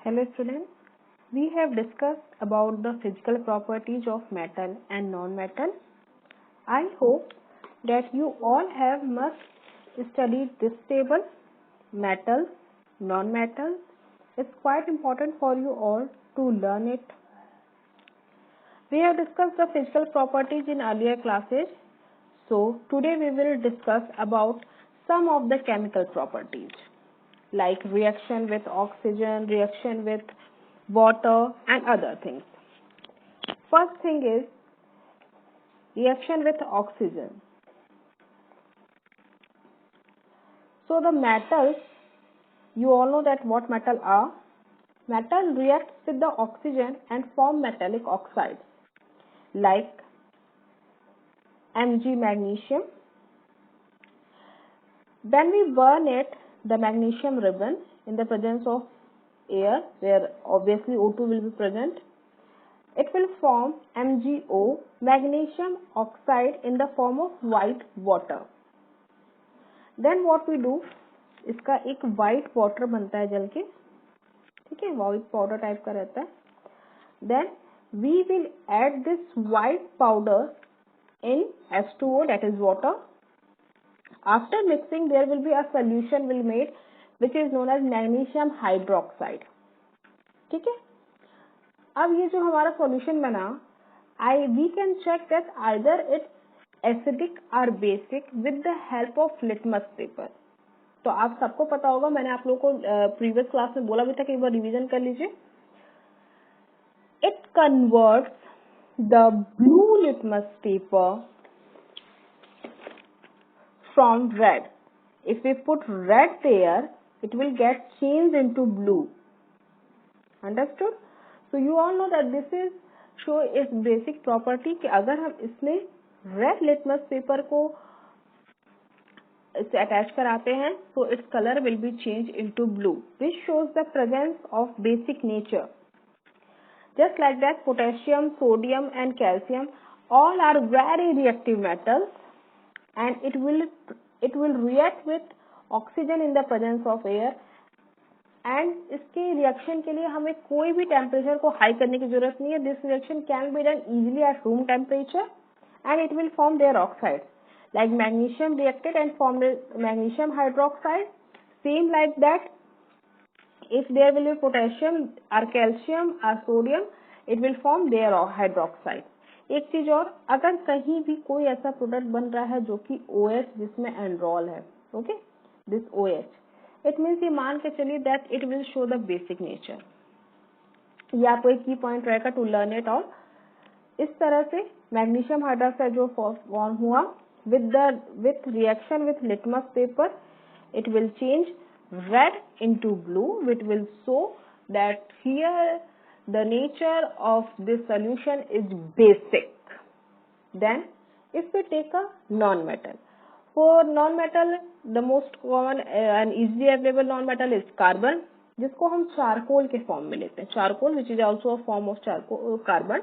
Hello students, we have discussed about the physical properties of metal and non-metal. I hope that you all have must studied this table, metal, non-metal. It's quite important for you all to learn it. We have discussed the physical properties in earlier classes. So today we will discuss about some of the chemical properties like reaction with oxygen, reaction with water and other things. First thing is reaction with oxygen. So the metals, you all know that what metal are. Metal reacts with the oxygen and form metallic oxides like Mg magnesium. When we burn it, the magnesium ribbon in the presence of air, where obviously O2 will be present, it will form MgO, magnesium oxide, in the form of white water. Then what we do, इसका एक white water बनता है जल के, ठीक है, white powder type का रहता है. Then we will add this white powder in H2O, that is water. After mixing, there will be a solution will made which is known as magnesium hydroxide. ठीक है. अब ये जो हमारा solution बना, we can check that either it's acidic or basic with the help of litmus paper. तो आप सबको पता होगा, मैंने आप लोगों को प्रीवियस क्लास में बोला भी था कि एक बार रिवीजन कर लीजिए. It converts the blue litmus paper from red. If we put red there, it will get changed into blue. Understood? So you all know that this is show its basic property कि अगर हम इसमें red litmus paper को इसे attach कराते हैं, so its color will be changed into blue, which shows the presence of basic nature. Just like that, potassium, sodium and calcium all are very reactive metals, and it will react with oxygen in the presence of air. And इसके reaction के लिए हमें कोई भी temperature को high करने की जरूरत नहीं है. This reaction can be done easily at room temperature and it will form their oxides. Like magnesium reacted and formed magnesium hydroxide. Same like that, if there will be potassium or calcium or sodium, it will form their hydroxide. एक चीज और, अगर कहीं भी कोई ऐसा product बन रहा है जो कि OH जिसमें एनरोल है, okay, this OH, it means ये मान के चलिए that it will show the basic nature. ये आपको एक की पॉइंट रहेगा टू लर्न इट ऑल. इस तरह से मैग्नीशियम हाइड्रोक्साइड जो फॉर्म हुआ with reaction with litmus paper, it will change red into blue, which will show that here the nature of this solution is basic. Then if we take a non-metal, for non-metal the most common and easily available non-metal is carbon, जिसको हम charcoal के form में लेते हैं. Charcoal which is also a form of carbon.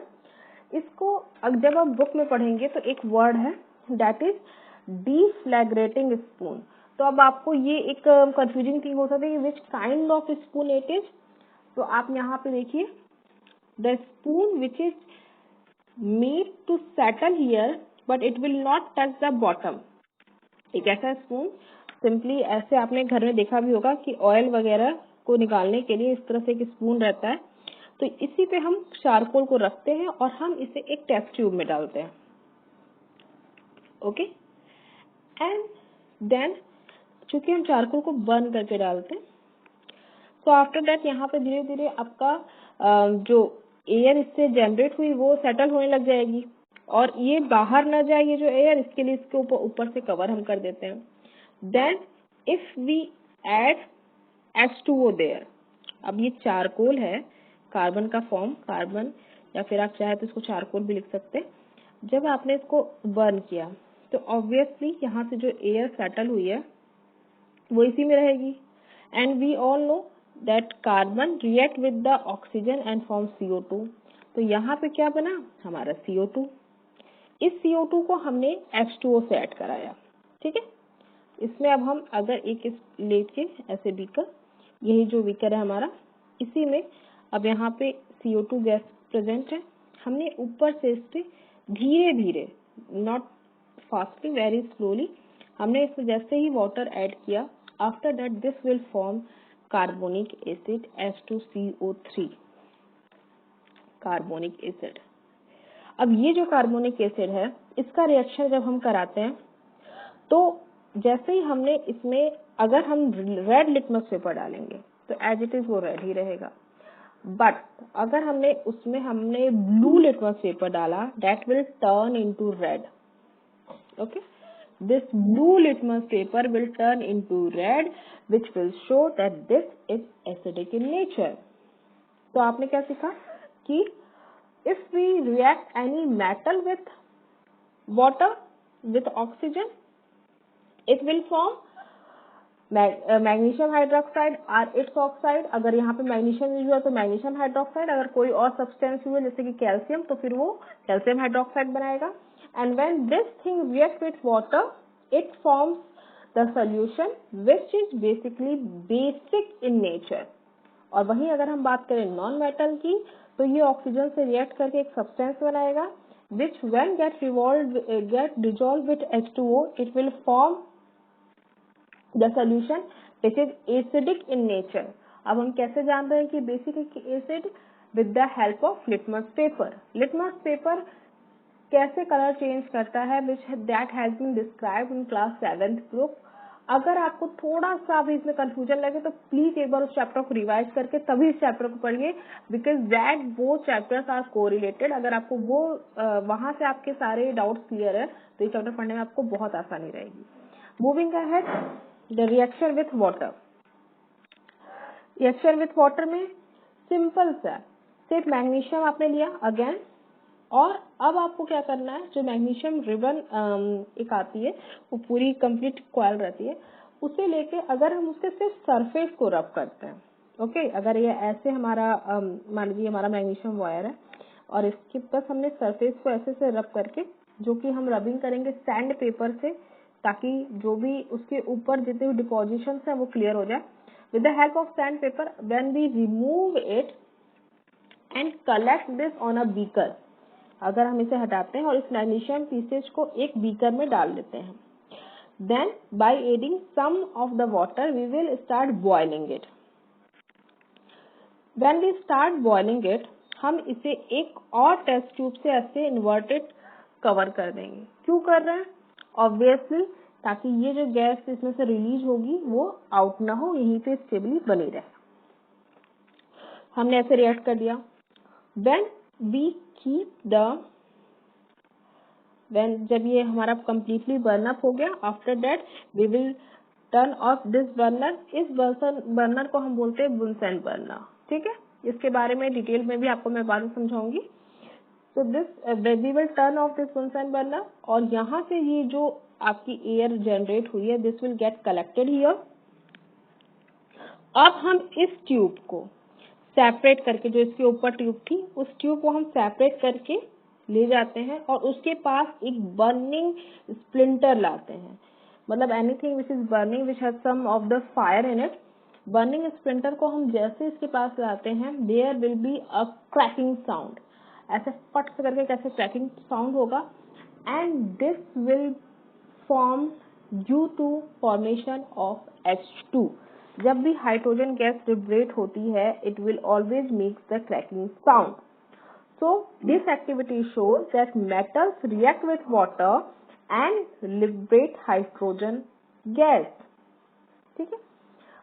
इसको जब आप book में पढ़ेंगे तो एक वर्ड है दैट इज डिफ्लैग्रेटिंग स्पून. तो अब आपको ये एक कंफ्यूजिंग थिंग हो सकता है कि which kind of spoon it is. तो आप यहाँ पे देखिए, the spoon which is made to settle here but it will not touch the bottom. एक ऐसा स्पून, सिंपली ऐसे आपने घर में देखा भी होगा कि ऑयल वगैरह को निकालने के लिए इस तरह से एक स्पून रहता है. तो इसी पे हम चारकोल को रखते हैं और हम इसे एक टेस्ट ट्यूब में डालते हैं. ओके, एंड देन चूंकि हम चारकोल को बर्न करके डालते हैं, तो आफ्टर दैट यहाँ पे धीरे धीरे आपका जो एयर इससे जनरेट हुई वो सेटल होने लग जाएगी, और ये बाहर न जाए ये जो एयर, इसके लिए इसके ऊपर से कवर हम कर देते हैं. Then if we add H2O there, अब ये चारकोल है, कार्बन का फॉर्म, कार्बन, या फिर आप चाहे तो इसको चारकोल भी लिख सकते हैं. जब आपने इसको बर्न किया तो ऑब्वियसली यहाँ से जो एयर सेटल हुई है वो इसी में रहेगी. And we all know that carbon react with the oxygen and form CO2. तो यहाँ पे क्या बना हमारा CO2. इस CO2 को हमने H2O से ऐड कराया. ठीक है, इसमें अब हम अगर एक लेके ऐसे बीकर, यही जो बीकर है हमारा, इसी में अब यहाँ पे CO2 गैस प्रेजेंट है। हमने ऊपर से इससे धीरे धीरे, नॉट फास्टली, वेरी स्लोली, हमने इसमें जैसे ही वाटर ऐड किया, after that this will form carbonic acid H2CO3, carbonic acid. अब ये जो कार्बोनिक एसिड है, इसका रिएक्शन जब हम कराते हैं तो जैसे ही हमने इसमें, अगर हम रेड लिटमस पेपर डालेंगे तो एज इट इज वो रेड ही रहेगा, बट अगर हमने ब्लू लिटमस पेपर डाला, that will turn into red. Okay, this blue litmus paper will turn into red, which will show that this is acidic in nature. तो आपने क्या सीखा कि if we react any metal with water with oxygen, it will form magnesium hydroxide और it's oxide. अगर यहाँ पे magnesium use हुआ तो मैग्नीशियम हाइड्रोक्साइड, अगर कोई और सब्सटेंस यूज जैसे कि कैल्शियम तो फिर वो कैल्शियम हाइड्रोक्साइड बनाएगा। And when this thing react with water, it forms the solution which is basically basic in nature. और वहीं अगर हम बात करें नॉन मेटल की, तो ये ऑक्सीजन से रिएक्ट करके एक सब्सटेंस बनाएगा which when get dissolve with H2O, it will form the solution which is acidic in nature। अब हम कैसे जान रहे हैं कि basic acid? with the help of litmus paper। litmus paper कैसे कलर चेंज करता है, which that has been described in class 7th group। अगर आपको थोड़ा सा भी इसमें कंफ्यूजन लगे तो प्लीज एक बार उस चैप्टर को रिवाइज करके तभी इस चैप्टर को पढ़िए, बिकॉज दैट वो चैप्टर्स आर कोरिलेटेड। अगर आपको वो वहां से आपके सारे डाउट्स क्लियर है तो ये चैप्टर पढ़ने में आपको बहुत आसानी रहेगी। Moving ahead, the reaction with water. Reaction with water में सिंपल सा, सिर्फ मैग्नीशियम आपने लिया अगेन, और अब आपको क्या करना है, जो मैग्नीशियम रिबन एक आती है वो पूरी कंप्लीट कॉइल रहती है, उसे लेके अगर हम उसके सिर्फ सरफेस को रब करते हैं, ओके, अगर ये ऐसे हमारा मान लीजिए हमारा मैग्नीशियम वायर है और इसके बस हमने सरफेस को ऐसे से रब करके, जो कि हम रबिंग करेंगे सैंड पेपर से, ताकि जो भी उसके ऊपर जितने भी डिपोजिशन है वो क्लियर हो जाए। With the help of sand paper, when we remove it and collect this on a beaker, अगर हम इसे हटाते हैं और इस मैग्नीशियम पीसेज को एक बीकर में डाल देते हैं, then by adding some of the water we will start boiling it. When we start boiling it, हम इसे एक और टेस्ट ट्यूब से ऐसे इन्वर्टेड कवर कर देंगे। क्यों कर रहे हैं? ऑब्वियसली ताकि ये जो गैस इसमें से रिलीज होगी वो आउट ना हो, यहीं पे स्टेबली बनी रहे। हमने ऐसे रिएक्ट कर दिया। व्हेन वी कीप द, जब ये हमारा कंप्लीटली बर्न अप हो गया, after that we will turn off this burner. इस बर्नर को हम बोलते हैं बुनसेन बर्नर, ठीक है। इसके बारे में डिटेल में भी आपको मैं बाद में समझाऊंगी। तो this we will turn off this Bunsen burner, और यहाँ से ये जो आपकी एयर जनरेट हुई है, this will get collected here. अब हम इस ट्यूब को सेपरेट करके, जो इसके ऊपर ट्यूब थी, उस ट्यूब को हम सेपरेट करके ले जाते हैं और उसके पास एक बर्निंग स्प्लिंटर लाते हैं। मतलब anything which is burning which has some of the fire in it. Burning splinter को हम जैसे इसके पास लाते हैं, there will be a cracking sound. ऐसे फट से करके कैसे क्रैकिंग साउंड होगा, and this will form due to formation of H2। जब भी हाइड्रोजन गैस लिबरेट होती है, it will always make the cracking sound. So this activity shows that metals react with water and liberate hydrogen gas। ठीक है।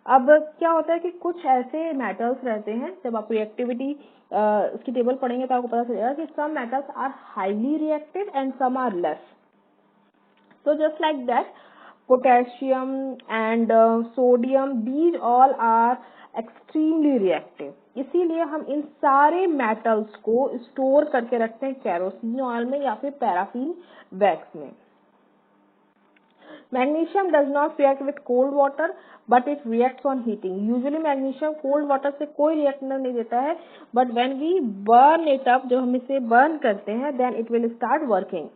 अब क्या होता है कि कुछ ऐसे मेटल्स रहते हैं, जब आप रिएक्टिविटी इसकी टेबल पढ़ेंगे तो आपको पता चलेगा कि some metals are highly reactive and some are less। So just like that, potassium and sodium, these all are extremely reactive। इसीलिए हम इन सारे मेटल्स को स्टोर करके रखते हैं केरोसिन ऑयल में या फिर पैराफिन वैक्स में। Magnesium does not react with cold water but it reacts on heating. Usually magnesium cold water से कोई रिएक्शन नहीं देता है, but when we burn it up, जब हम इसे बर्न करते हैं, then it will start working.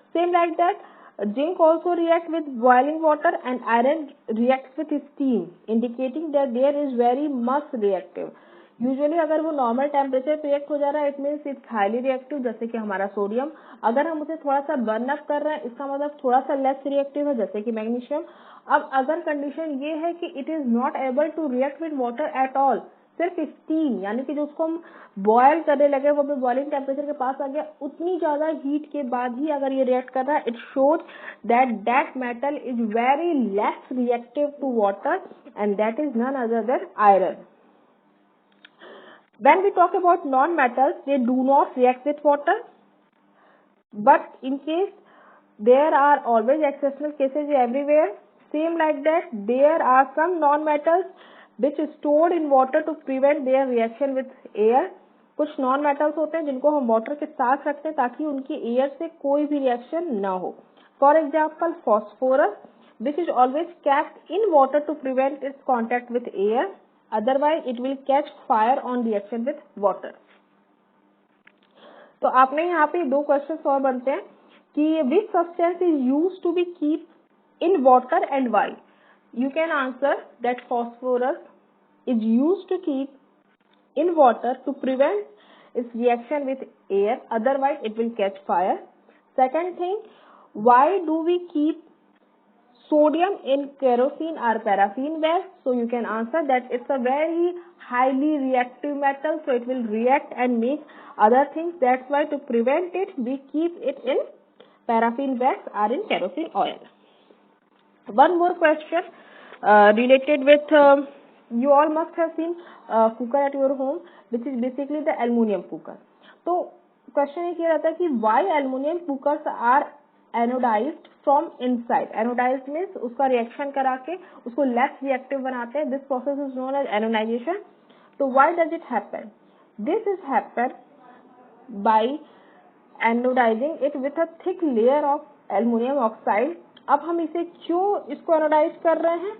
Same like that, Zinc also reacts with boiling water and iron reacts with steam, indicating that there is very much reactive. Usually अगर वो normal temperature पे react हो जा रहा है, it means it's highly reactive, जैसे कि हमारा सोडियम. अगर हम उसे थोड़ा सा बर्न अप कर रहे हैं, इसका मतलब थोड़ा सा लेस रिएक्टिव है, जैसे कि मैग्नीशियम. अब अगर कंडीशन ये है कि it is not able to react with water at all, सिर्फ स्टीम यानी कि जो उसको हम बॉयल करने लगे वो अपने बॉइलिंग टेम्परेचर के पास आ गया, उतनी ज्यादा हीट के बाद ही अगर ये रिएक्ट कर रहा है, it shows that metal is very less reactive to water and that is none other than iron. When we talk about non-metals, they do not react with water, but in case there are always exceptional cases everywhere. Same like that, there are some non-metals which is stored in water to prevent their reaction with air. कुछ non metals होते हैं जिनको हम water के साथ रखते हैं ताकि उनकी एयर से कोई भी रिएक्शन ना हो. For example phosphorus, which is always kept in water to prevent its contact with air. Otherwise it will catch fire on reaction with water. तो आपने यहाँ पे दो क्वेश्चन और बनते हैं कि which substance is used to be keep in water and why. You can answer that phosphorus is used to keep in water to prevent its reaction with air, otherwise it will catch fire. Second thing, why do we keep sodium in kerosene or paraffin gas? So you can answer that it's a very highly reactive metal, so it will react and make other things. That's why to prevent it, we keep it in paraffin wax or in kerosene oil. One more question related with you all must have seen cooker at your home, which is basically the aluminum cooker. तो question ये किया जाता है कि why aluminum cookers are anodized from inside. Anodized means उसका reaction करा के उसको लेस रिएक्टिव बनाते हैं. This process is known as anodization. तो why does it happen? This is happen by anodizing it with a thick layer of aluminium oxide. अब हम इसे क्यों इसको एनोडाइज कर रहे हैं?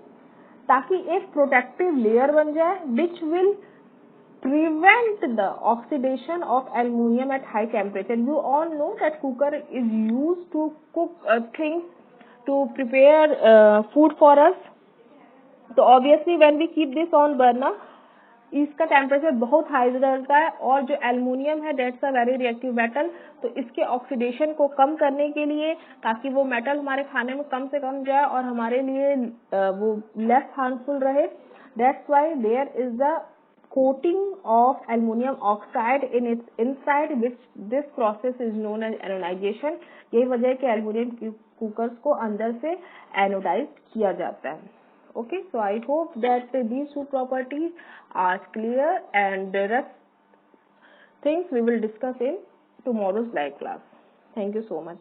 ताकि एक प्रोटेक्टिव लेयर बन जाए which will prevent the oxidation of aluminum at high temperature. You all know that cooker is used to cook things, to prepare food for us. So obviously when we keep this on burner, इसका temperature बहुत high रहता है और जो aluminium है that's a very reactive metal. तो इसके oxidation को कम करने के लिए ताकि वो मेटल हमारे खाने में कम से कम जाए और हमारे लिए वो लेस हार्मफुल रहे, that's why there is the coating of aluminum oxide in its inside, which this process is known as anodization. यही वजह है कि एल्युमिनियम कुकर्स को अंदर से एनोडाइज किया जाता है. Okay, so I hope that these two properties are clear, and the rest things we will discuss in tomorrow's live class. Thank you so much.